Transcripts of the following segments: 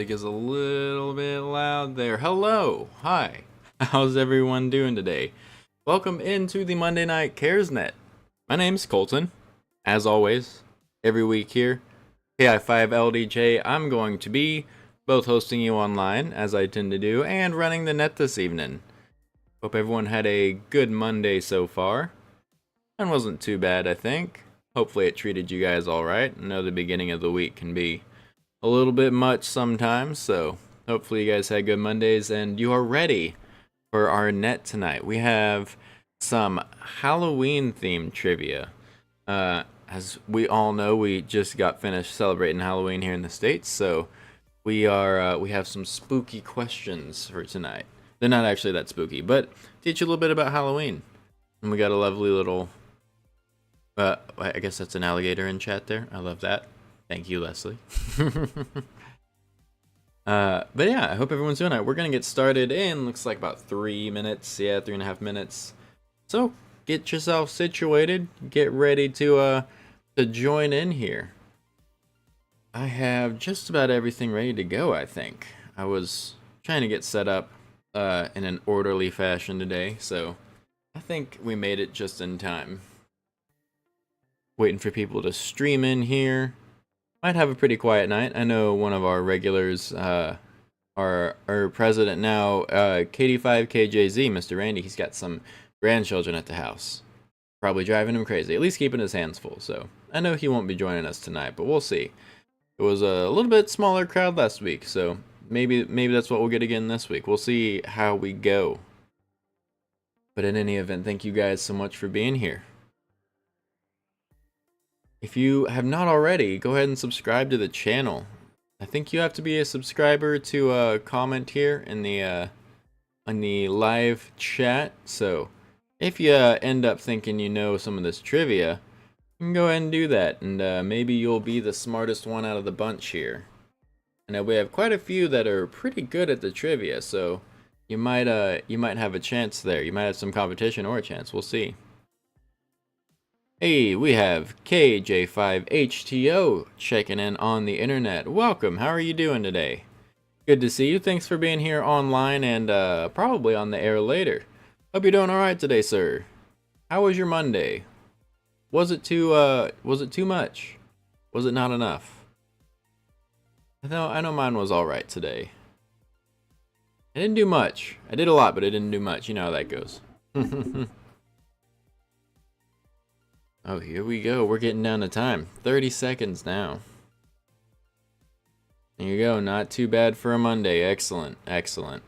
music is a little bit loud there. Hello, hi. How's everyone doing today? Welcome into the Monday Night CaresNet. My name's Colton. As always, every week here, KI5LDJ, I'm going to be both hosting you online, as I tend to do, and running the net this evening. Hope everyone had a good Monday so far. And wasn't too bad, I think. Hopefully it treated you guys alright. I know the beginning of the week can be a little bit much sometimes, so hopefully you guys had good Mondays and you are ready for our net tonight. We have some Halloween themed trivia. As we all know, we just got finished celebrating Halloween here in the States, so we have some spooky questions for tonight. They're not actually that spooky, but teach you a little bit about Halloween. And we got a lovely little I guess that's an alligator in chat there. I love that. Thank you, Leslie. But yeah, I hope everyone's doing it. We're gonna get started in, looks like about 3 minutes. Yeah, 3.5 minutes. So get yourself situated. Get ready to join in here. I have just about everything ready to go, I think. I was trying to get set up in an orderly fashion today, so I think we made it just in time. Waiting for people to stream in here. Might have a pretty quiet night. I know one of our regulars, our president now, KD5KJZ, Mr. Randy, he's got some grandchildren at the house. Probably driving him crazy, at least keeping his hands full. So I know he won't be joining us tonight, but we'll see. It was a little bit smaller crowd last week, so maybe that's what we'll get again this week. We'll see how we go. But in any event, thank you guys so much for being here. If you have not already, go ahead and subscribe to the channel. I think you have to be a subscriber to comment here in the live chat. So if you end up thinking you know some of this trivia, you can go ahead and do that, and maybe you'll be the smartest one out of the bunch here. And we have quite a few that are pretty good at the trivia, so you might have a chance there. You might have some competition or a chance. We'll see. Hey, we have KJ5HTO checking in on the internet. Welcome, how are you doing today? Good to see you, thanks for being here online and probably on the air later. Hope you're doing alright today, sir. How was your Monday? Was it too much? Was it not enough? I know mine was alright today. I didn't do much. I did a lot, but I didn't do much. You know how that goes. Oh, here we go. We're getting down to time. 30 seconds now. There you go. Not too bad for a Monday. Excellent. Excellent.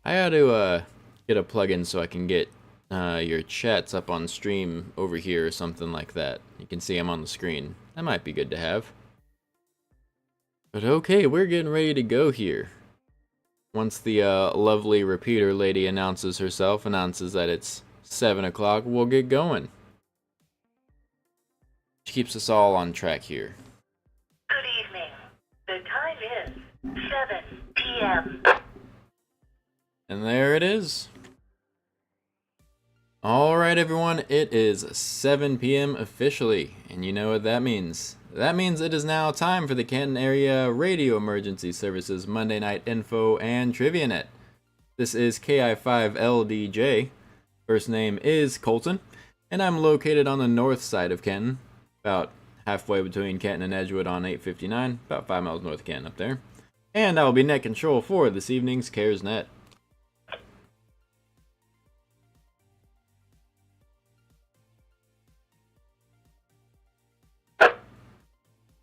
I ought to get a plugin so I can get your chats up on stream over here or something like that. You can see them on the screen. That might be good to have. But okay, we're getting ready to go here. Once the lovely repeater lady announces that it's 7 o'clock, we'll get going. Which keeps us all on track here. Good evening. The time is 7 p.m. And there it is. Alright everyone, it is 7 p.m. officially, and you know what that means. That means it is now time for the Canton Area Radio Emergency Services Monday Night Info and Trivia Net. This is KI5LDJ. First name is Colton, and I'm located on the north side of Canton. About halfway between Canton and Edgewood on 859, about 5 miles north of Canton up there. And I will be net control for this evening's CaresNet.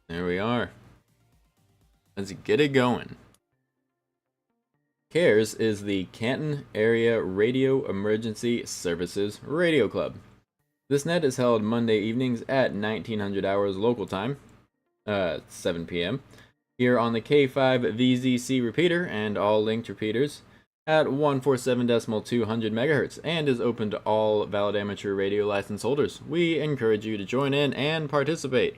There we are. Let's get it going. CARES is the Canton Area Radio Emergency Services Radio Club. This net is held Monday evenings at 1900 hours local time, 7 p.m., here on the K5VZC repeater and all linked repeaters at 147.200 MHz, and is open to all valid amateur radio license holders. We encourage you to join in and participate.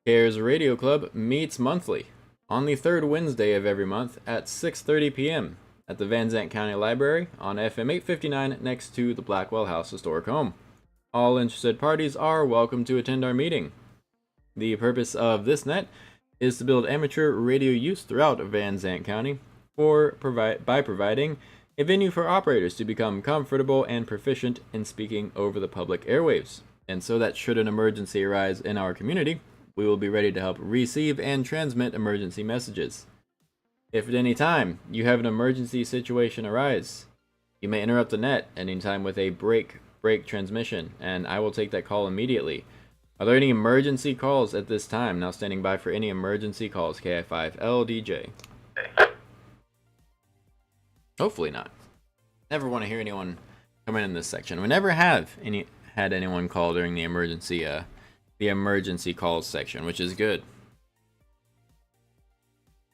CARES Radio Club meets monthly on the third Wednesday of every month at 6:30 p.m. at the Van Zandt County Library on FM 859 next to the Blackwell House Historic Home. All interested parties are welcome to attend our meeting. The purpose of this net is to build amateur radio use throughout Van Zant County by providing a venue for operators to become comfortable and proficient in speaking over the public airwaves, and so that should an emergency arise in our community, we will be ready to help receive and transmit emergency messages. If at any time you have an emergency situation arise, you may interrupt the net at any time with a break transmission, and I will take that call immediately. Are there any emergency calls at this time? Now standing by for any emergency calls, KI5LDJ. Hopefully not. Never want to hear anyone come in this section. We never had anyone call during the emergency calls section, which is good.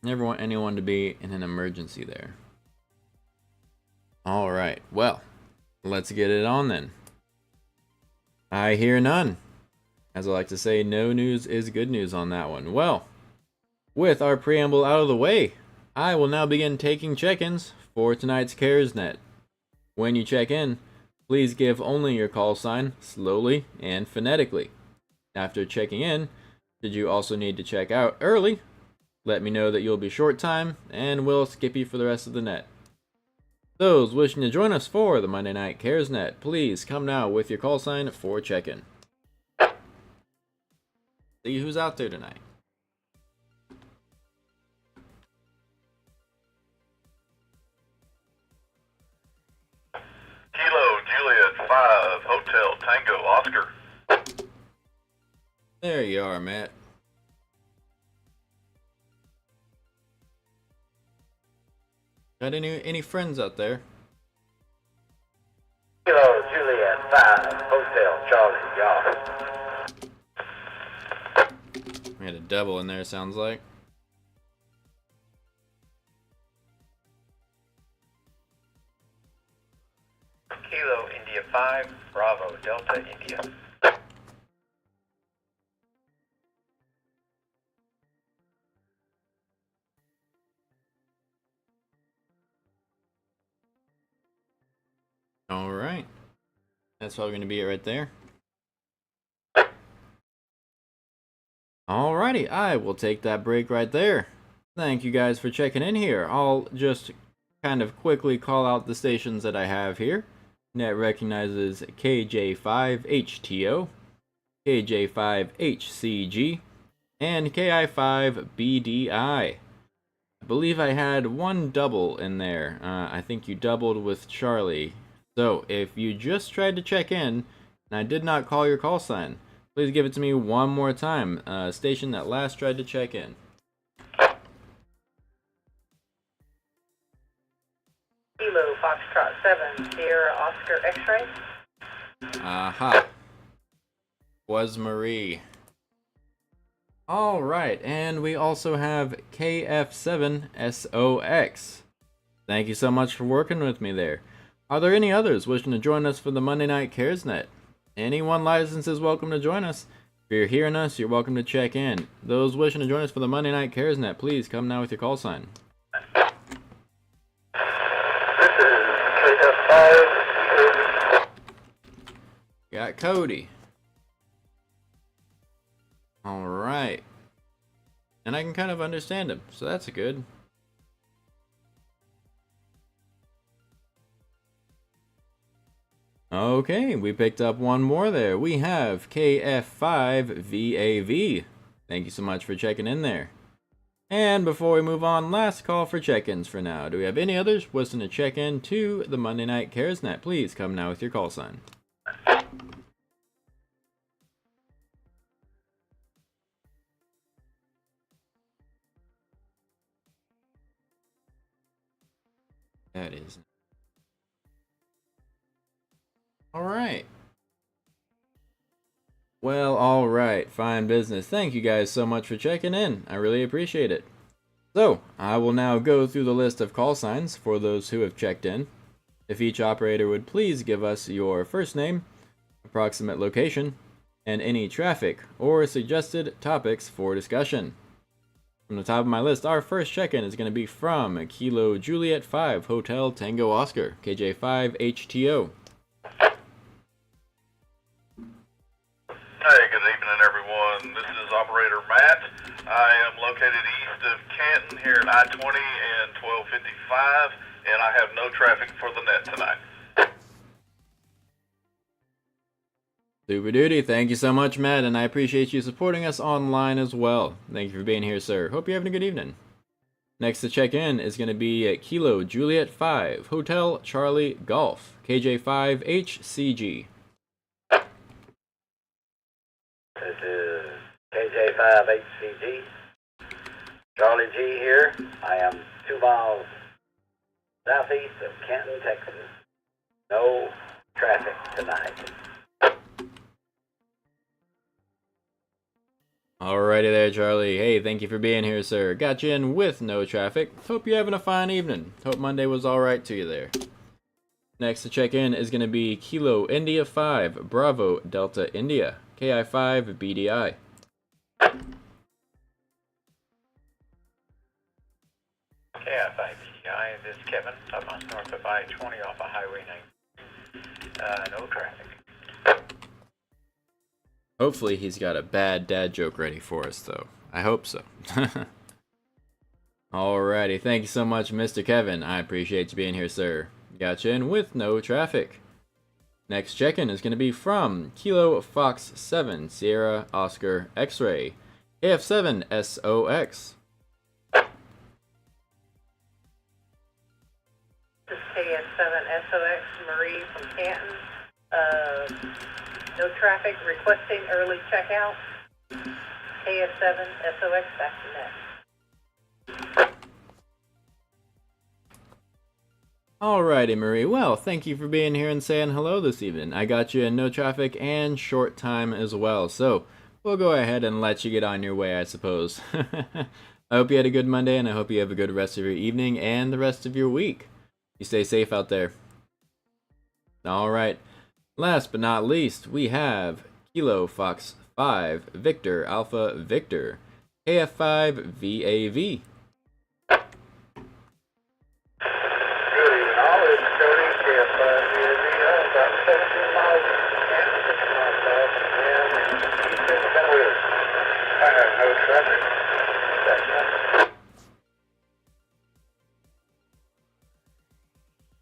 Never want anyone to be in an emergency there. Alright, well, let's get it on then. I hear none. As I like to say, no news is good news on that one. Well, with our preamble out of the way, I will now begin taking check-ins for tonight's CaresNet. When you check in, please give only your call sign slowly and phonetically. After checking in, should you also need to check out early, let me know that you'll be short time and we'll skip you for the rest of the net. Those wishing to join us for the Monday Night CaresNet, please come now with your call sign for check-in. See who's out there tonight. Kilo Juliet 5 Hotel Tango Oscar. There you are, Matt. Got any friends out there? Kilo Juliet 5 Hotel Charlie Yacht. We had a double in there, sounds like. Kilo India 5 Bravo Delta India. Alright. That's probably going to be it right there. Alrighty, I will take that break right there. Thank you guys for checking in here. I'll just kind of quickly call out the stations that I have here. Net recognizes KJ5HTO, KJ5HCG, and KI5BDI. I believe I had one double in there. I think you doubled with Charlie. So if you just tried to check in and I did not call your call sign, please give it to me one more time. Station that last tried to check in. Kilo Foxtrot 7 Sierra Oscar X-Ray. Aha. Was Marie. Alright, and we also have KF7SOX. Thank you so much for working with me there. Are there any others wishing to join us for the Monday Night CaresNet? Anyone licensed is welcome to join us. If you're hearing us, you're welcome to check in. Those wishing to join us for the Monday Night CaresNet, please come now with your call sign. This is KF5. Got Cody. Alright. And I can kind of understand him, so that's good. Okay, we picked up one more there. We have KF5VAV. Thank you so much for checking in there. And before we move on, last call for check-ins for now. Do we have any others wishing to check in to the Monday Night CaresNet? Please come now with your call sign. That is... Alright. Well, alright. Fine business. Thank you guys so much for checking in. I really appreciate it. So, I will now go through the list of call signs for those who have checked in. If each operator would please give us your first name, approximate location, and any traffic or suggested topics for discussion. From the top of my list, our first check-in is going to be from Kilo Juliet 5 Hotel Tango Oscar, KJ5HTO. Hey, good evening, everyone. This is Operator Matt. I am located east of Canton here at I-20 and 1255, and I have no traffic for the net tonight. Super duty. Thank you so much, Matt, and I appreciate you supporting us online as well. Thank you for being here, sir. Hope you're having a good evening. Next to check in is going to be at Kilo Juliet 5, Hotel Charlie Golf, KJ5 HCG. This is KJ5 HCG. Charlie G here. I am 2 miles southeast of Canton, Texas. No traffic tonight. Alrighty there, Charlie. Hey, thank you for being here, sir. Got you in with no traffic. Hope you're having a fine evening. Hope Monday was alright to you there. Next to check in is going to be Kilo India 5, Bravo Delta India, KI5 BDI. KI5 BDI, this is Kevin, up on north of I-20 off of Highway 9. No traffic. Hopefully he's got a bad dad joke ready for us, though. I hope so. Alrighty, thank you so much, Mr. Kevin. I appreciate you being here, sir. Got you in with no traffic. Next check-in is going to be from Kilo Fox 7, Sierra Oscar X-Ray, AF7 SOX. This is KS7 SOX Marie from Canton. No traffic, requesting early checkout. KS7 SOX back to net. Alrighty, Marie. Well, thank you for being here and saying hello this evening. I got you in no traffic and short time as well, so we'll go ahead and let you get on your way, I suppose. I hope you had a good Monday, and I hope you have a good rest of your evening and the rest of your week. You stay safe out there. Alright. Last but not least, we have Kilo Fox 5, Victor Alpha Victor, KF5 VAV.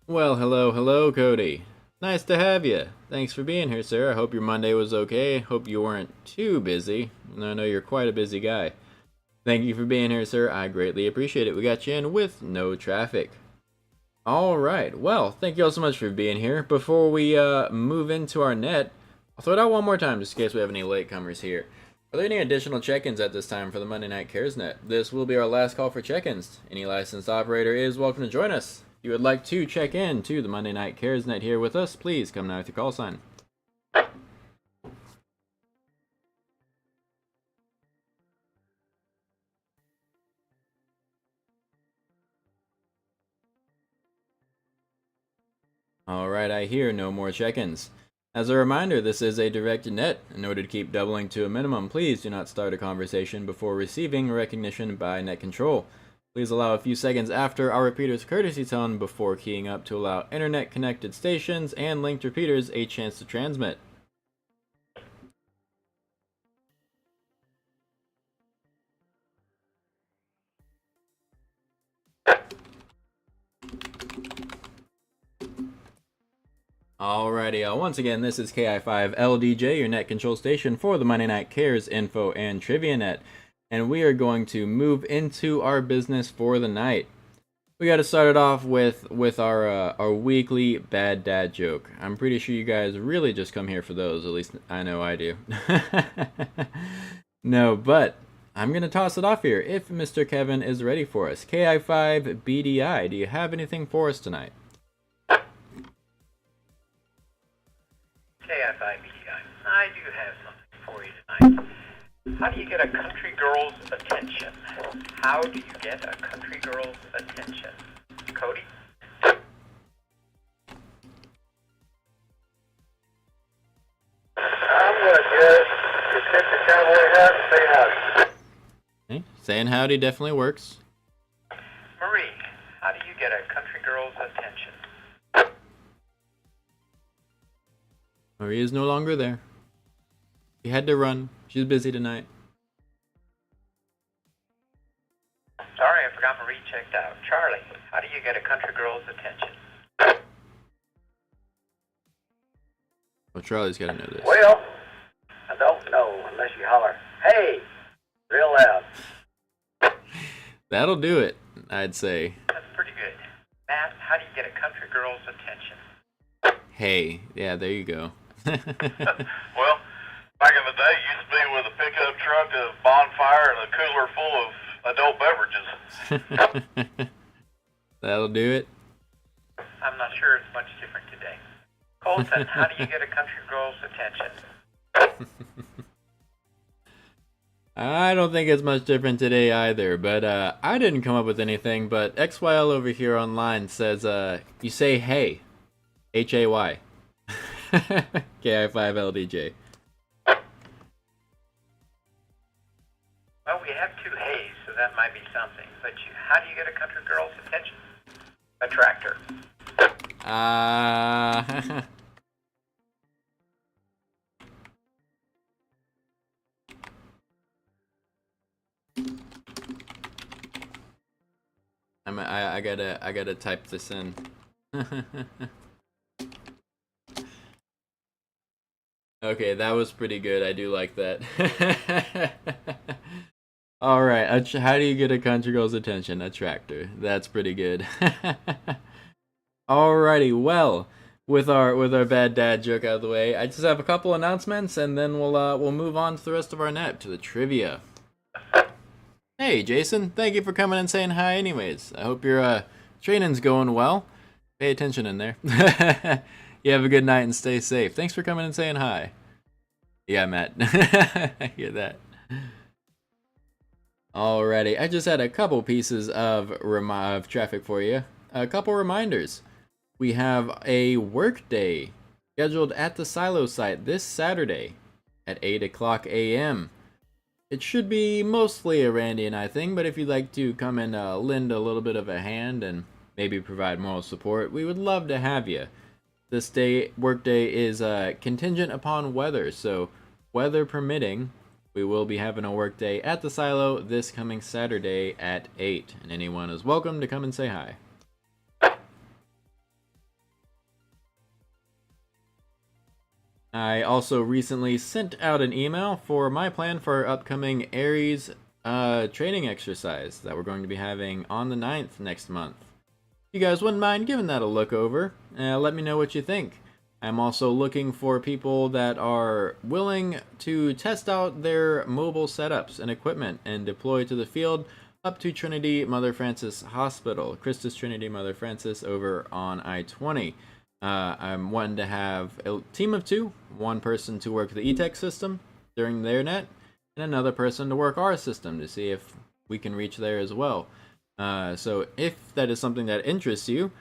Well, hello, Cody. Nice to have you. Thanks for being here, sir. I hope your Monday was okay. Hope you weren't too busy. I know you're quite a busy guy. Thank you for being here, sir. I greatly appreciate it. We got you in with no traffic. Alright, well, thank you all so much for being here. Before we move into our net, I'll throw it out one more time just in case we have any latecomers here. Are there any additional check-ins at this time for the Monday Night Cares Net? This will be our last call for check-ins. Any licensed operator is welcome to join us. If you would like to check in to the Monday Night Cares Net here with us, please come now with your call sign. Alright, I hear no more check-ins. As a reminder, this is a direct net. In order to keep doubling to a minimum, please do not start a conversation before receiving recognition by net control. Please allow a few seconds after our repeater's courtesy tone before keying up to allow internet-connected stations and linked repeaters a chance to transmit. Alrighty, once again, this is KI5LDJ, your net control station for the Monday Night Cares Info and Trivia Net. And we are going to move into our business for the night. We got to start it off with our weekly bad dad joke. I'm pretty sure you guys really just come here for those. At least I know I do. No, but I'm gonna toss it off here if Mr. Kevin is ready for us. KI5 BDI. Do you have anything for us tonight? KI5 BDI, I do have something for you tonight. How do you get a country girl's attention? How do you get a country girl's attention? Cody? I'm gonna just tip the cowboy hat and say howdy. Okay. Saying howdy definitely works. Marie, how do you get a country girl's attention? Marie is no longer there. She had to run. She's busy tonight. Sorry, I forgot my read checked out. Charlie, how do you get a country girl's attention? Well, Charlie's got to know this. Well, I don't know unless you holler, hey, real loud. That'll do it, I'd say. That's pretty good. Matt, how do you get a country girl's attention? Hey, yeah, there you go. Well, back in the day, it used to be with a pickup truck, a bonfire, and a cooler full of adult beverages. That'll do it. I'm not sure it's much different today. Colton, how do you get a country girl's attention? I don't think it's much different today either, but I didn't come up with anything, but XYL over here online says you say hey. Hay. KI5LDJ. Well, we have two hays, so that might be something. But how do you get a country girl's attention? A tractor. I gotta type this in. Okay, that was pretty good. I do like that. All right, how do you get a country girl's attention? A tractor. That's pretty good. Alrighty, well, with our bad dad joke out of the way, I just have a couple announcements, and then we'll move on to the rest of our net to the trivia. Hey, Jason, thank you for coming and saying hi. Anyways, I hope your training's going well. Pay attention in there. You have a good night and stay safe. Thanks for coming and saying hi. Yeah, Matt. I hear that. Alrighty, I just had a couple pieces of traffic for you. A couple reminders. We have a work day scheduled at the silo site this Saturday at 8 o'clock a.m. It should be mostly a Randy and I thing, but if you'd like to come and lend a little bit of a hand and maybe provide moral support, we would love to have you. This work day is contingent upon weather, so weather permitting, we will be having a work day at the silo this coming Saturday at 8, and anyone is welcome to come and say hi. I also recently sent out an email for my plan for our upcoming Aries training exercise that we're going to be having on the 9th next month. If you guys wouldn't mind giving that a look over, let me know what you think. I'm also looking for people that are willing to test out their mobile setups and equipment and deploy to the field up to Trinity Mother Frances Hospital, Christus Trinity Mother Frances over on I-20. I'm wanting to have a team of two, one person to work the E-Tech system during their net, and another person to work our system to see if we can reach there as well. So if that is something that interests you,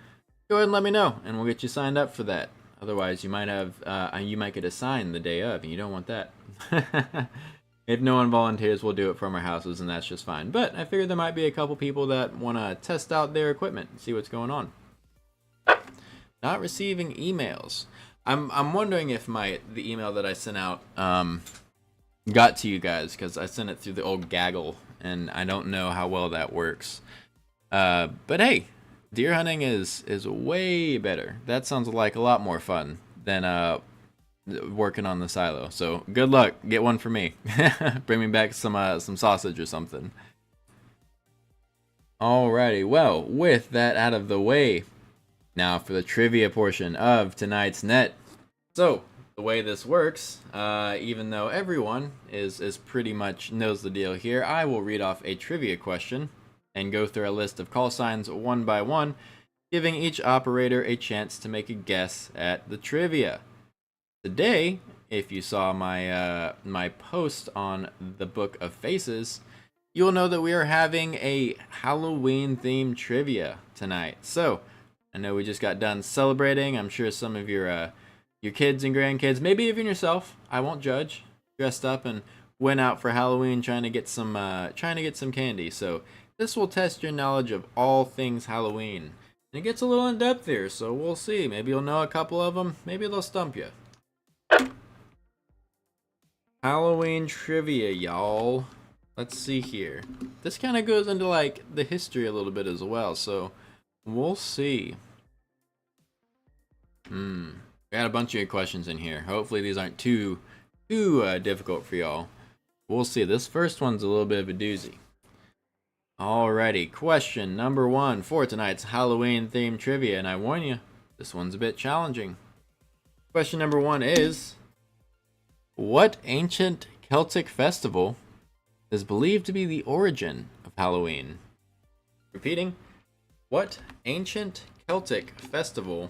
go ahead and let me know, and we'll get you signed up for that. Otherwise, you might get assigned the day of, and you don't want that. If no one volunteers, we'll do it from our houses, and that's just fine. But I figured there might be a couple people that want to test out their equipment and see what's going on. Not receiving emails. I'm wondering if the email that I sent out got to you guys, because I sent it through the old Gaggle, and I don't know how well that works. But hey, deer hunting is way better. That sounds like a lot more fun than working on the silo. So good luck. Get one for me. Bring me back some sausage or something. Alrighty. Well, with that out of the way, now for the trivia portion of tonight's net. So the way this works, even though everyone is pretty much knows the deal here, I will read off a trivia question and go through a list of call signs one by one, giving each operator a chance to make a guess at the trivia. Today, if you saw my post on the Book of Faces, you'll know that we are having a Halloween themed trivia tonight. So I know we just got done celebrating. I'm sure some of your kids and grandkids, maybe even yourself, I won't judge, dressed up and went out for Halloween trying to get some candy. So this will test your knowledge of all things Halloween. And it gets a little in depth here, so we'll see. Maybe you'll know a couple of them. Maybe they'll stump you. Halloween trivia, y'all. Let's see here. This kind of goes into like the history a little bit as well, so we'll see. We got a bunch of good questions in here. Hopefully these aren't too difficult for y'all. We'll see. This first one's a little bit of a doozy. Alrighty, question number 1 for tonight's Halloween themed trivia, and I warn you, this one's a bit challenging. Question number 1 is, what ancient Celtic festival is believed to be the origin of Halloween? Repeating, what ancient Celtic festival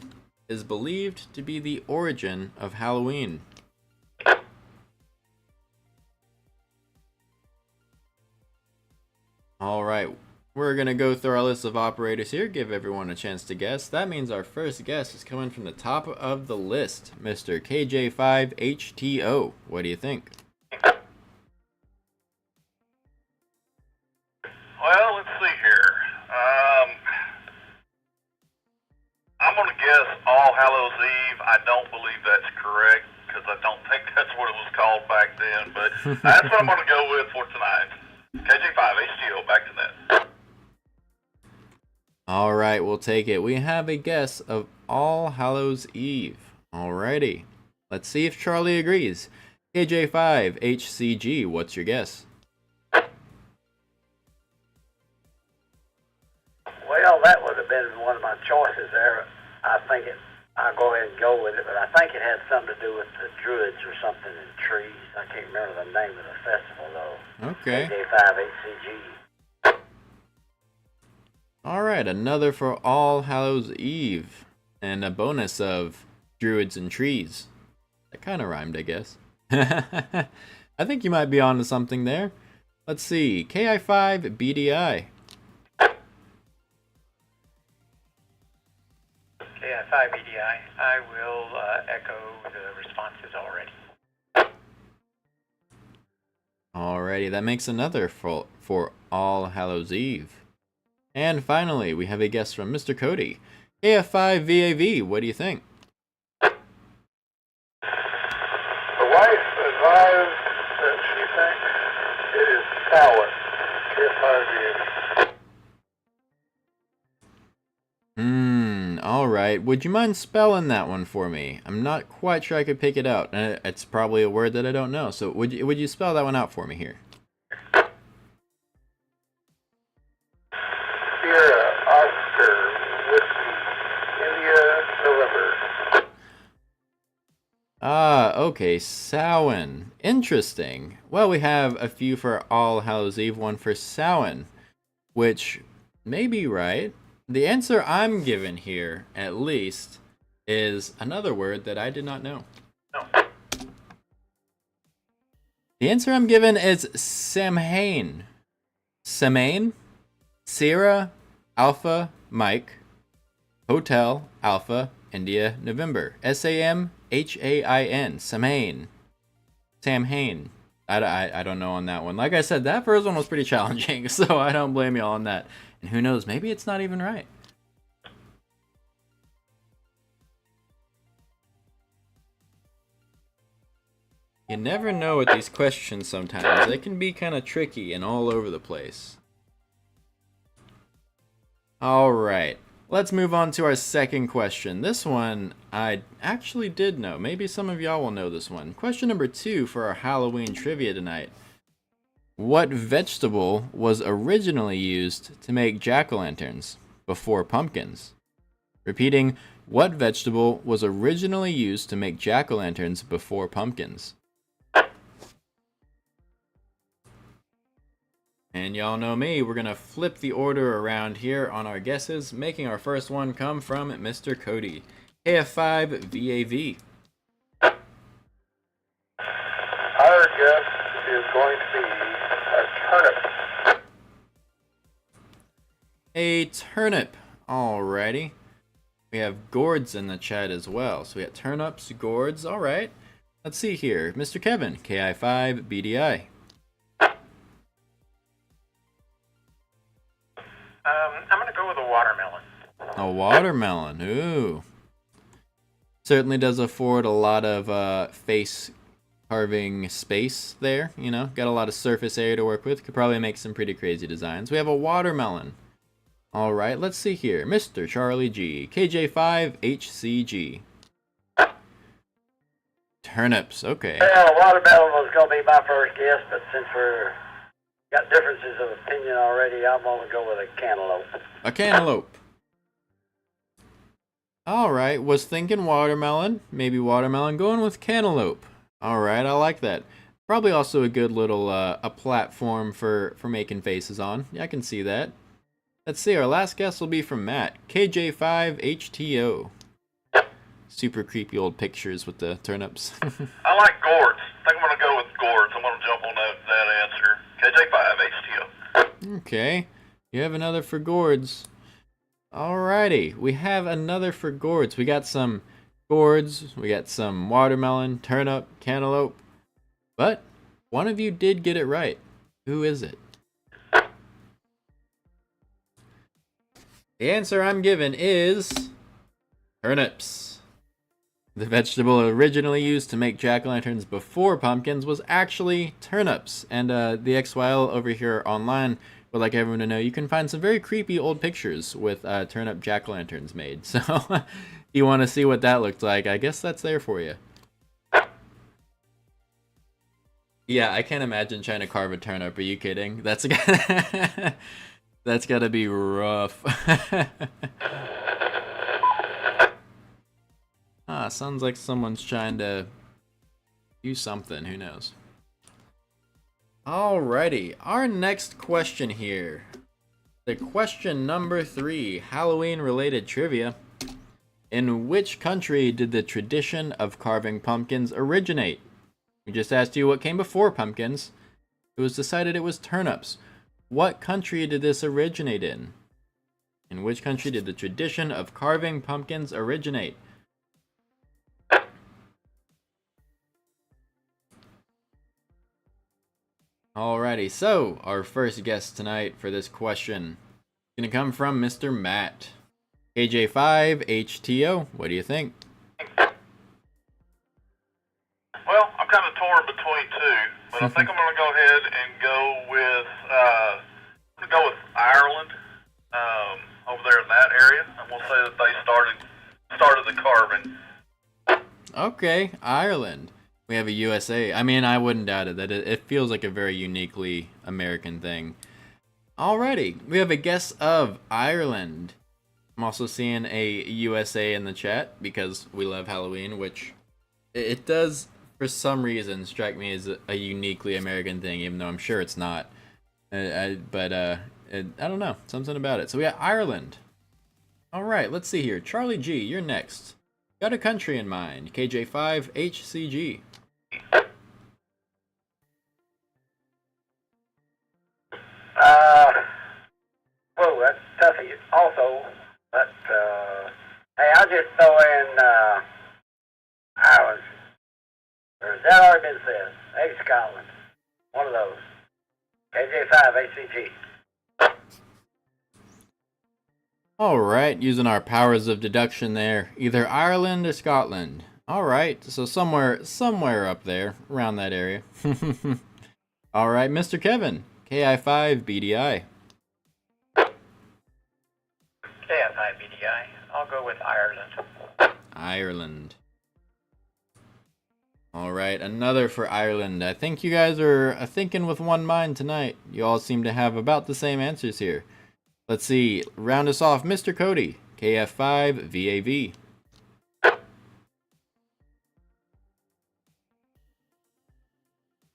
is believed to be the origin of Halloween? Alright, we're going to go through our list of operators here, give everyone a chance to guess. That means our first guess is coming from the top of the list, Mr. KJ5HTO. What do you think? Well, let's see here. I'm going to guess All Hallows Eve. I don't believe that's correct because I don't think that's what it was called back then, but that's what I'm going to go with for tonight. KJ5HTO, back to that. Alright, we'll take it. We have a guess of All Hallows Eve. Alrighty. Let's see if Charlie agrees. KJ5HCG, what's your guess? Well, that would have been one of my choices there. I'll go ahead and go with it, but I think it had something to do with the Druids or something in trees. I can't remember the name of the festival, though. Okay. KJ5HCG. Alright, another for All Hallows Eve. And a bonus of Druids and Trees. That kind of rhymed, I guess. I think you might be onto something there. Let's see. KI5BDI. KI5EDI, I will echo the responses already. Alrighty, that makes another for All Hallows Eve. And finally, we have a guess from Mr. Cody. KF5VAV, what do you think? The wife advised that she thinks it is Samhain. KF5VAV. Alright. Would you mind spelling that one for me? I'm not quite sure I could pick it out. It's probably a word that I don't know. So would you spell that one out for me here? Sierra, Oscar, Whiskey, India, November. Ah, okay. Samhain. Interesting. Well, we have a few for All Hallows Eve, one for Samhain, which may be right. The answer I'm given here, at least, is another word that I did not know. No. The answer I'm given is Samhain. Samhain, Sierra, Alpha, Mike, Hotel, Alpha, India, November. SAMHAIN. Samhain. Samhain. I don't know on that one. Like I said, that first one was pretty challenging, so I don't blame y'all on that. And who knows, maybe it's not even right. You never know with these questions sometimes. They can be kind of tricky and all over the place. Alright, let's move on to our second question. This one I actually did know. Maybe some of y'all will know this one. Question number 2 for our Halloween trivia tonight. What vegetable was originally used to make jack-o'-lanterns before pumpkins? Repeating, what vegetable was originally used to make jack-o'-lanterns before pumpkins? And y'all know me, we're gonna flip the order around here on our guesses, making our first one come from Mr. Cody. KF5VAV. Our guess is going to be a turnip. A turnip. Alrighty. We have gourds in the chat as well. So we got turnips, gourds. Alright. Let's see here. Mr. Kevin, KI5BDI. I'm going to go with a watermelon. A watermelon. Ooh. Certainly does afford a lot of face carving space there, you know, got a lot of surface area to work with. Could probably make some pretty crazy designs. We have a watermelon. All right, let's see here. Mr. Charlie G, KJ5HCG. Turnips, okay. Well, watermelon was going to be my first guess, but since we're got differences of opinion already, I'm going to go with a cantaloupe. A cantaloupe. All right, was thinking watermelon, maybe watermelon, going with cantaloupe. All right, I like that. Probably also a good little a platform for making faces on. Yeah, I can see that. Let's see, our last guess will be from Matt, KJ5HTO. Super creepy old pictures with the turnips. I like gourds. I think I'm going to go with gourds. I'm going to jump on that answer. KJ5, HTO. Okay, you have another for gourds. Alrighty, we have another for gourds. We got some gourds, we got some watermelon, turnip, cantaloupe. But one of you did get it right. Who is it? The answer I'm given is turnips. The vegetable originally used to make jack-o'-lanterns before pumpkins was actually turnips. And the XYL over here online would like everyone to know you can find some very creepy old pictures with turnip jack-o'-lanterns made. So if you want to see what that looked like, I guess that's there for you. Yeah, I can't imagine trying to carve a turnip. Are you kidding? That's that's gotta be rough. Sounds like someone's trying to do something. Who knows? Alrighty, our next question here. The question number 3, Halloween-related trivia. In which country did the tradition of carving pumpkins originate? We just asked you what came before pumpkins. It was decided it was turnips. What country did this originate in? In which country did the tradition of carving pumpkins originate? Alrighty, so our first guest tonight for this question is going to come from Mr. Matt. KJ5HTO, what do you think? Well, I'm kind of torn between two, but I think I'm going to go ahead and go with Ireland, over there in that area. I'm going to say that they started the carving. Okay, Ireland. We have a USA. I mean, I wouldn't doubt it. That it feels like a very uniquely American thing. Alrighty, we have a guess of Ireland. I'm also seeing a USA in the chat because we love Halloween, which it does, for some reason, strike me as a uniquely American thing, even though I'm sure it's not. I don't know, something about it. So we got Ireland. Alright, let's see here. Charlie G, you're next. Got a country in mind. KJ5HCG. Whoa, that's tough also, but, hey, I'll just throw in, Ireland. Or has that already been said? Maybe Scotland. One of those. KJ5HCG. Alright, using our powers of deduction there. Either Ireland or Scotland. Alright, so somewhere up there, around that area. Alright, Mr. Kevin, KI5BDI. KF5BDI. I'll go with Ireland. Ireland. Alright, another for Ireland. I think you guys are thinking with one mind tonight. You all seem to have about the same answers here. Let's see, round us off, Mr. Cody, KF5VAV. I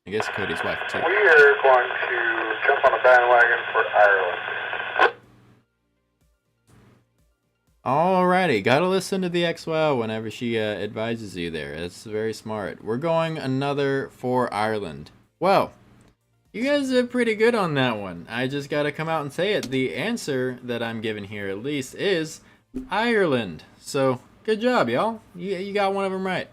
guess Cody's wife too. We are going to jump on a bandwagon for Ireland. Alrighty, gotta listen to the XWOW whenever she advises you there. That's very smart. We're going another for Ireland. Well, you guys are pretty good on that one. I just gotta come out and say it. The answer that I'm giving here, at least, is Ireland. So, good job, y'all. You got one of them right.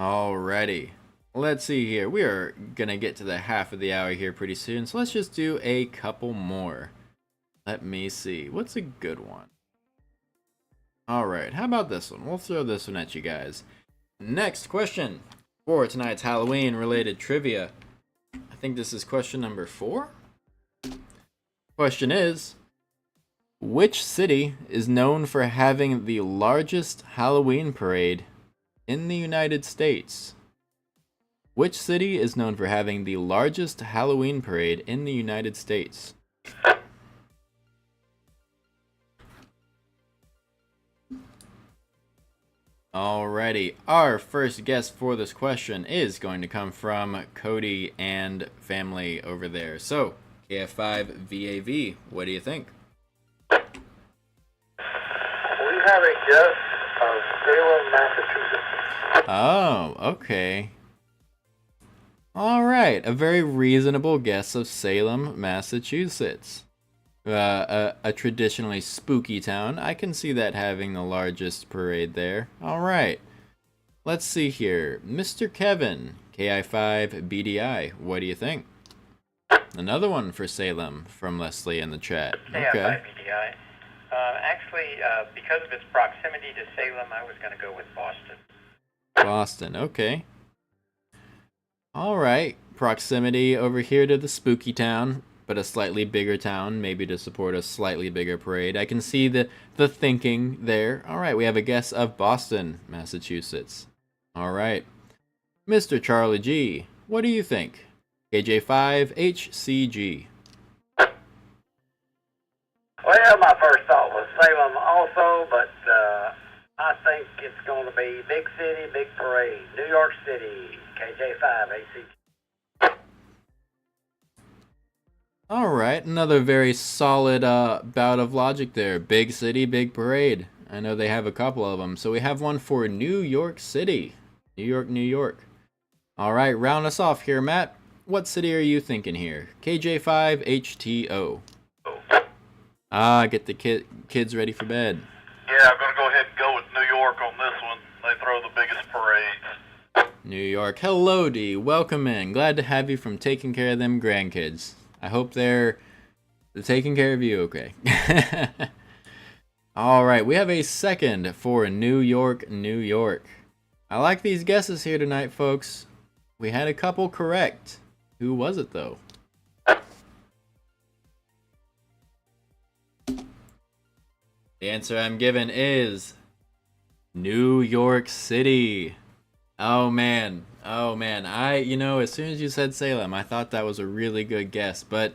Alrighty. Let's see here. We are gonna get to the half of the hour here pretty soon, so let's just do a couple more. Let me see. What's a good one? Alright, how about this one? We'll throw this one at you guys. Next question for tonight's Halloween related trivia. I think this is question number 4. Question is, which city is known for having the largest Halloween parade in the United States? Which city is known for having the largest Halloween parade in the United States? Alrighty, our first guess for this question is going to come from Cody and family over there. So, KF5VAV, what do you think? We have a guess of Salem, Massachusetts. Oh, okay. Alright, a very reasonable guess of Salem, Massachusetts. A traditionally spooky town. I can see that having the largest parade there. Alright. Let's see here. Mr. Kevin, KI5BDI, what do you think? Another one for Salem from Leslie in the chat. Yeah, Okay. by BDI. Actually, because of its proximity to Salem, I was going to go with Boston. Boston, okay. Alright. Proximity over here to the spooky town, but a slightly bigger town, maybe to support a slightly bigger parade. I can see the thinking there. Alright, we have a guess of Boston, Massachusetts. Alright. Mr. Charlie G, what do you think? KJ5HCG. Well, my first thought was Salem also, but I think it's going to be big city, big parade. New York City, KJ5ACG. Alright, another very solid bout of logic there. Big city, big parade. I know they have a couple of them. So we have one for New York City. New York, New York. Alright, round us off here, Matt. What city are you thinking here? KJ5HTO. Get the kids ready for bed. Yeah, I'm going to go ahead and go with New York on this one. They throw the biggest parades. New York. Hello, D. Welcome in. Glad to have you from taking care of them grandkids. I hope they're taking care of you okay. Alright, we have a second for New York, New York. I like these guesses here tonight, folks. We had a couple correct. Who was it, though? The answer I'm given is New York City. Oh man, as soon as you said Salem, I thought that was a really good guess, but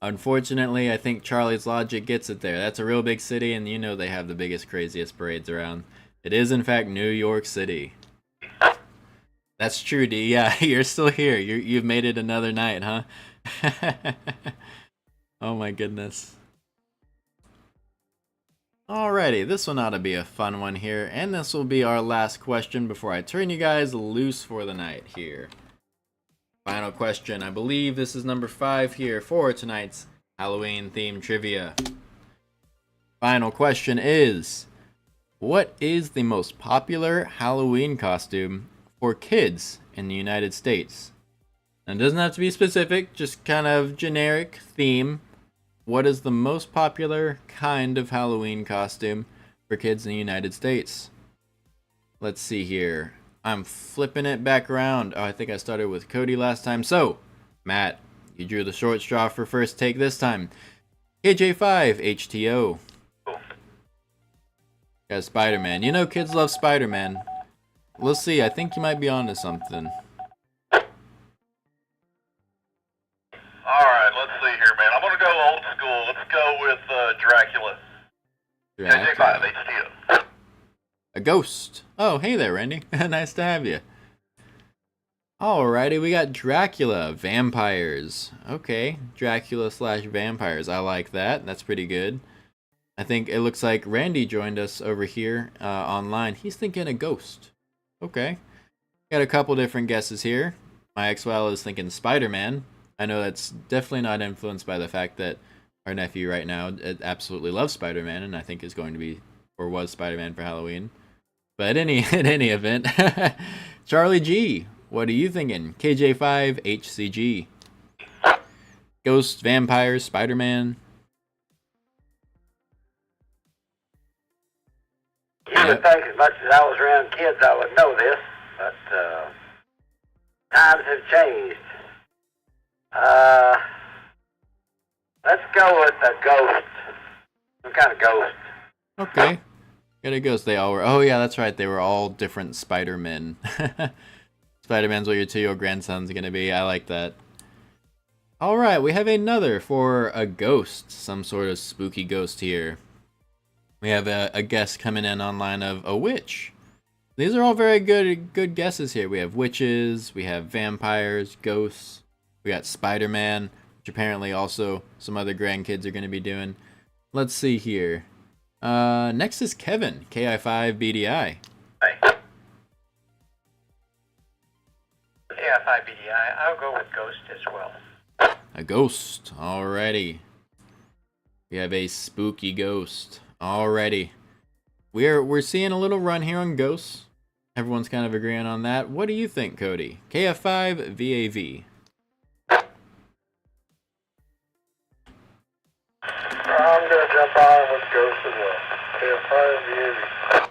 unfortunately, I think Charlie's logic gets it there. That's a real big city, and you know they have the biggest, craziest parades around. It is, in fact, New York City. That's true, D. Yeah, you're still here. You've made it another night, huh? Oh my goodness. Alrighty, this one ought to be a fun one here, and this will be our last question before I turn you guys loose for the night here. Final question, I believe this is number 5 here for tonight's Halloween themed trivia. Final question is, what is the most popular Halloween costume for kids in the United States? And it doesn't have to be specific, just kind of generic theme. What is the most popular kind of Halloween costume for kids in the United States? Let's see here. I'm flipping it back around. Oh, I think I started with Cody last time. So, Matt, you drew the short straw for first take this time. KJ5HTO. Got Spider-Man. You know kids love Spider-Man. Let's see, I think you might be onto something. Alright, let's see here, man. I'm going to go old school. Let's go with Dracula. KJ5, HTO. A ghost. Oh, hey there, Randy. Nice to have you. Alrighty, we got Dracula, vampires. Okay, Dracula / vampires. I like that. That's pretty good. I think it looks like Randy joined us over here online. He's thinking a ghost. Okay. Got a couple different guesses here. My XWell is thinking Spider-Man. I know that's definitely not influenced by the fact that our nephew right now absolutely loves Spider-Man, and I think is going to be, or was Spider-Man for Halloween. But in any event, Charlie G, what are you thinking? KJ5HCG. Ghost, vampires, Spider-Man. You would think as much as I was around kids I would know this, but times have changed. Let's go with a ghost. Some kind of ghost. Okay. Got a ghost. They all were. Oh, yeah, that's right. They were all different Spider-Men. Spider-Man's what your 2-year-old grandson's going to be. I like that. All right, we have another for a ghost. Some sort of spooky ghost here. We have a guess coming in online of a witch. These are all very good guesses here. We have witches, we have vampires, ghosts, we got Spider-Man, which apparently also some other grandkids are going to be doing. Let's see here. Next is Kevin, KI5BDI. KI5BDI, I'll go with ghost as well. A ghost, alrighty. We have a spooky ghost, alrighty. We're seeing a little run here on ghosts. Everyone's kind of agreeing on that. What do you think, Cody? KF5VAV. I'm going to jump on with Ghost as well. KF5VAV.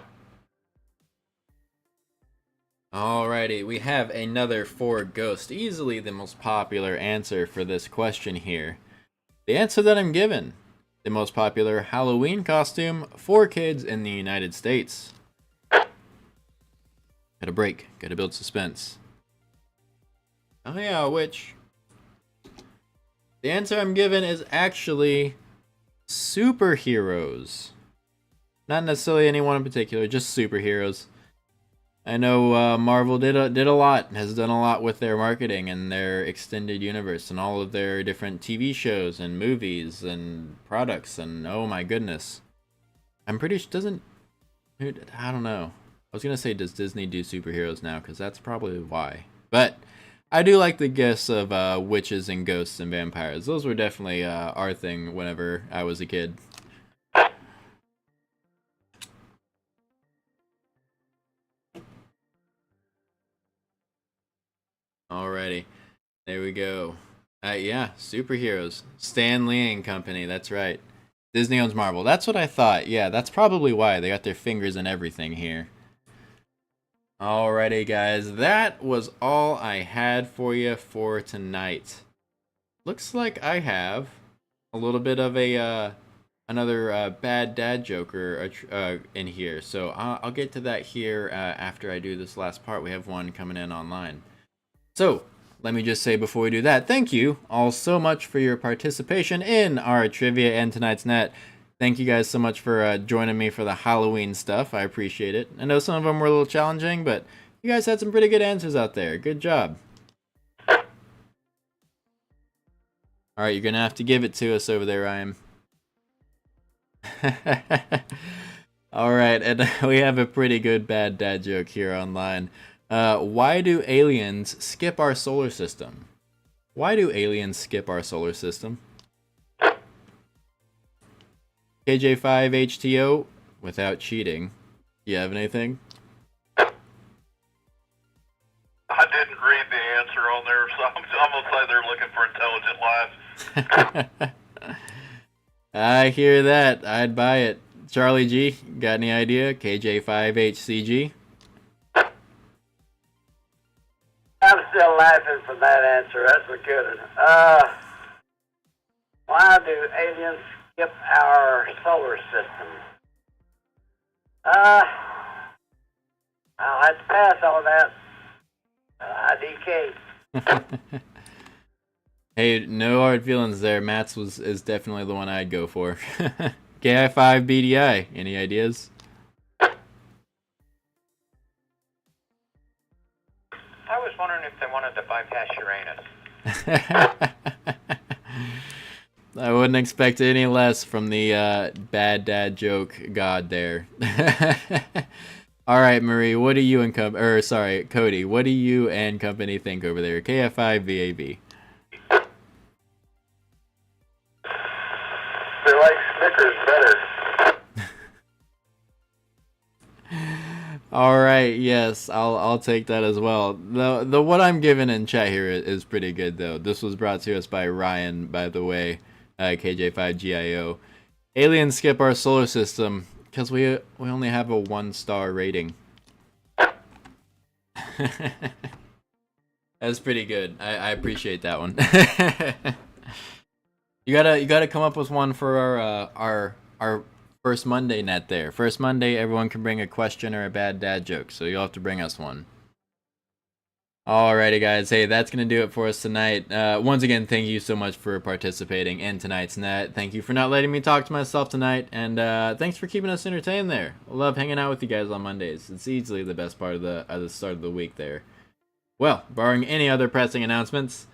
Alrighty, we have another for ghost. Easily the most popular answer for this question here. The answer that I'm given. The most popular Halloween costume for kids in the United States. Gotta break. Gotta build suspense. Oh yeah, which? The answer I'm given is actually superheroes. Not necessarily anyone in particular, just superheroes. I know Marvel did a lot, has done a lot with their marketing and their extended universe and all of their different TV shows and movies and products, and oh my goodness. I'm pretty sure I don't know. I was going to say, does Disney do superheroes now? Because that's probably why. But I do like the guess of witches and ghosts and vampires. Those were definitely our thing whenever I was a kid. Alrighty, there we go. Yeah, superheroes. Stan Lee and Company, that's right. Disney owns Marvel. That's what I thought. Yeah, that's probably why. They got their fingers in everything here. Alrighty, guys. That was all I had for you for tonight. Looks like I have a little bit of a another bad dad joker in here. So I'll get to that here after I do this last part. We have one coming in online. So, let me just say before we do that, thank you all so much for your participation in our trivia and tonight's net. Thank you guys so much for joining me for the Halloween stuff. I appreciate it. I know some of them were a little challenging, but you guys had some pretty good answers out there. Good job. Alright, you're going to have to give it to us over there, Ryan. Alright, and we have a pretty good bad dad joke here online. Why do aliens skip our solar system? Why do aliens skip our solar system? KJ5HTO, without cheating. You have anything? I didn't read the answer on there, so I'm going to say they're looking for intelligent life. I hear that. I'd buy it. Charlie G, got any idea? KJ5HCG? I'm still laughing from that answer. That's a good one. Why do aliens skip our solar system? I'll have to pass on that. IDK. Hey, no hard feelings there. Matt's is definitely the one I'd go for. KI5BDI, any ideas? I was wondering if they wanted to bypass Uranus. I wouldn't expect any less from the bad dad joke god there. All right, Marie, what do you and Cody, what do you and company think over there? KF5VAB. They like Snickers better. All right, yes, I'll take that as well. The what I'm given in chat here is pretty good though. This was brought to us by Ryan, by the way, KJ5GIO. Aliens skip our solar system Because we only have a 1-star rating. That's pretty good. I appreciate that one. You gotta come up with one for our first Monday net there. First Monday, everyone can bring a question or a bad dad joke, so you'll have to bring us one. Alrighty, guys. Hey, that's going to do it for us tonight. Once again, thank you so much for participating in tonight's net. Thank you for not letting me talk to myself tonight, and thanks for keeping us entertained there. I love hanging out with you guys on Mondays. It's easily the best part of the start of the week there. Well, barring any other pressing announcements,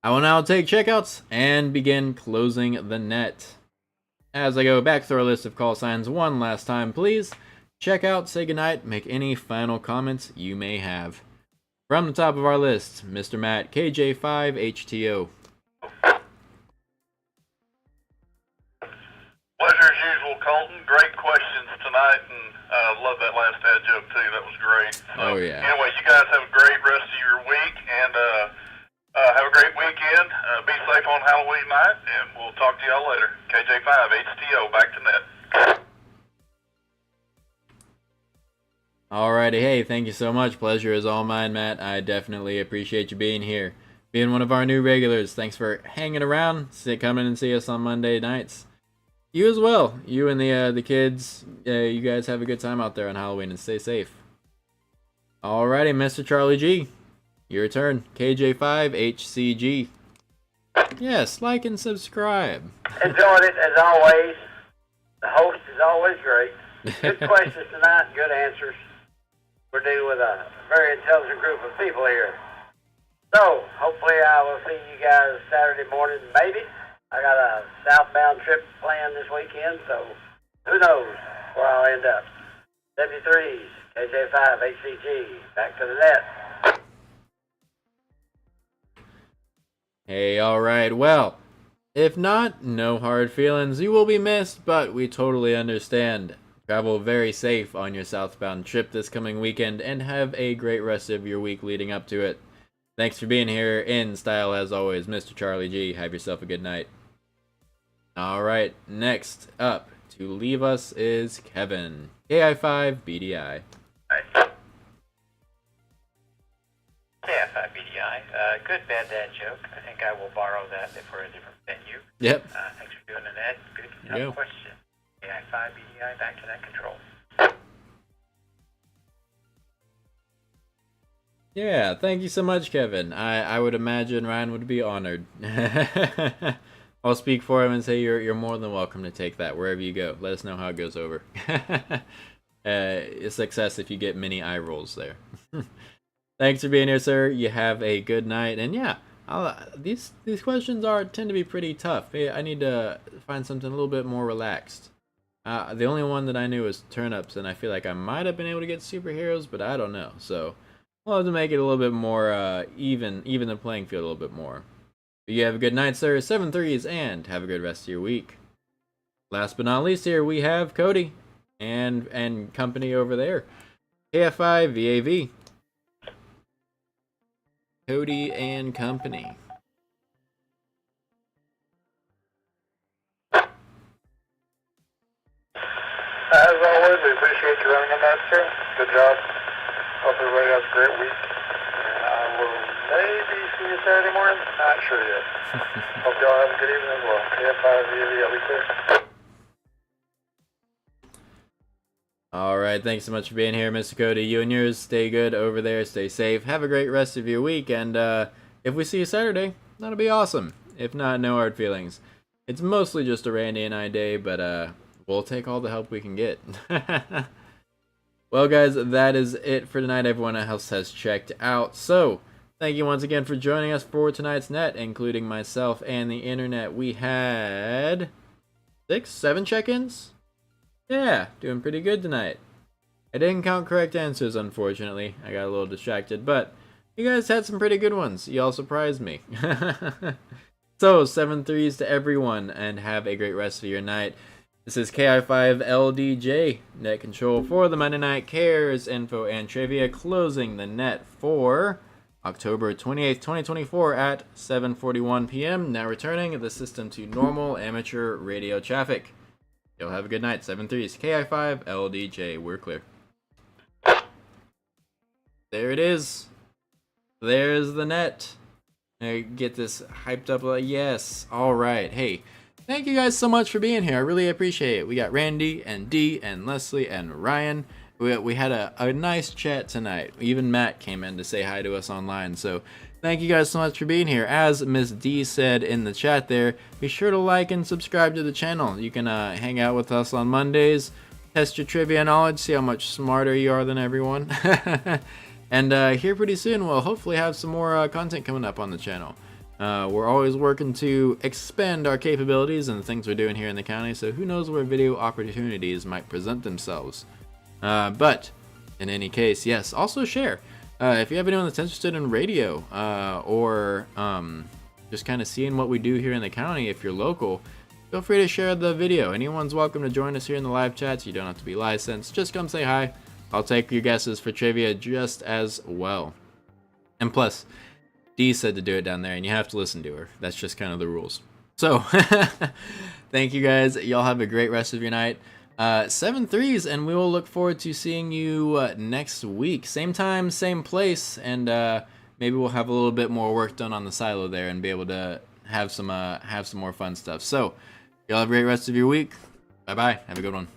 I will now take checkouts and begin closing the net. As I go back through our list of call signs one last time, please check out, say goodnight, make any final comments you may have. From the top of our list, Mr. Matt, KJ5HTO. Pleasure as usual, Colton. Great questions tonight, and love that last dad joke too. That was great. So, Oh, yeah. Anyway, you guys have a great rest of your week, and have a great weekend. Be safe on Halloween night, and we'll talk to y'all later. KJ5HTO, back to net. Alrighty, hey, thank you so much. Pleasure is all mine, Matt. I definitely appreciate you being here. Being one of our new regulars. Thanks for hanging around. Come in and see us on Monday nights. You as well. You and the kids, you guys have a good time out there on Halloween and stay safe. Alrighty, Mr. Charlie G. Your turn. KJ5HCG. Yes, like and subscribe. Enjoyed it as always. The host is always great. Good questions tonight, good answers. We're dealing with a very intelligent group of people here. So, hopefully I will see you guys Saturday morning, maybe. I got a southbound trip planned this weekend, so who knows where I'll end up. W3s, KJ5, HCG, back to the net. Hey, alright, well, if not, no hard feelings. You will be missed, but we totally understand. Travel very safe on your southbound trip this coming weekend, and have a great rest of your week leading up to it. Thanks for being here in style as always, Mr. Charlie G. Have yourself a good night. Alright, next up to leave us is Kevin, KI5BDI. KF5BDI. Good bad dad joke. I think I will borrow that for a different venue. Yep. Thanks for doing that. Good There you go. question. KI5BDI, back to that control. Yeah, thank you so much, Kevin. I would imagine Ryan would be honored. I'll speak for him and say you're more than welcome to take that wherever you go. Let us know how it goes over. A success if you get many eye rolls there. Thanks for being here, sir. You have a good night. And yeah, these questions tend to be pretty tough. I need to find something a little bit more relaxed. The only one that I knew was turnips, and I feel like I might have been able to get superheroes, but I don't know. So we'll have to make it a little bit more even the playing field a little bit more. But you have a good night, sir. 7 threes, and have a good rest of your week. Last but not least, here we have Cody and company over there. KFI VAV. Cody and company. As always, we appreciate you running the net, sir. Good job. Hope everybody has a great week. And I will maybe see you Saturday morning. Not sure yet. Hope y'all have a good evening as well. KF5VAV, I'll be clear. Alright, thanks so much for being here, Mr. Cody. You and yours, stay good over there, stay safe. Have a great rest of your week, and if we see you Saturday, that'll be awesome. If not, no hard feelings. It's mostly just a Randy and I day, but we'll take all the help we can get. Well, guys, that is it for tonight. Everyone else has checked out. So, thank you once again for joining us for tonight's net, including myself and the internet. We had 7 check-ins? Yeah, doing pretty good tonight. I didn't count correct answers, unfortunately. I got a little distracted, but you guys had some pretty good ones. Y'all surprised me. So, 7 threes to everyone, and have a great rest of your night. This is KI5LDJ, net control for the Monday Night Cares info and trivia, closing the net for October 28th, 2024 at 7:41 p.m. Now returning the system to normal amateur radio traffic. Y'all have a good night. 7-3's KI5 LDJ. We're clear. There it is. There's the net. Get this hyped up. Yes. All right. Hey, thank you guys so much for being here. I really appreciate it. We got Randy and Dee and Leslie and Ryan. We had a nice chat tonight. Even Matt came in to say hi to us online. So thank you guys so much for being here. As Miss D said in the chat there, be sure to like and subscribe to the channel. You can hang out with us on Mondays, test your trivia knowledge, see how much smarter you are than everyone. And here pretty soon we'll hopefully have some more content coming up on the channel. We're always working to expand our capabilities and the things we're doing here in the county, so who knows where video opportunities might present themselves. But in any case, yes, also share. If you have anyone that's interested in radio or just kind of seeing what we do here in the county, if you're local, feel free to share the video. Anyone's welcome to join us here in the live chats. You don't have to be licensed. Just come say hi. I'll take your guesses for trivia just as well. And plus, Dee said to do it down there, and you have to listen to her. That's just kind of the rules. So, thank you guys. Y'all have a great rest of your night. 7-3s, and we will look forward to seeing you next week. Same time, same place, and maybe we'll have a little bit more work done on the silo there and be able to have some more fun stuff. So, y'all have a great rest of your week. Bye-bye. Have a good one.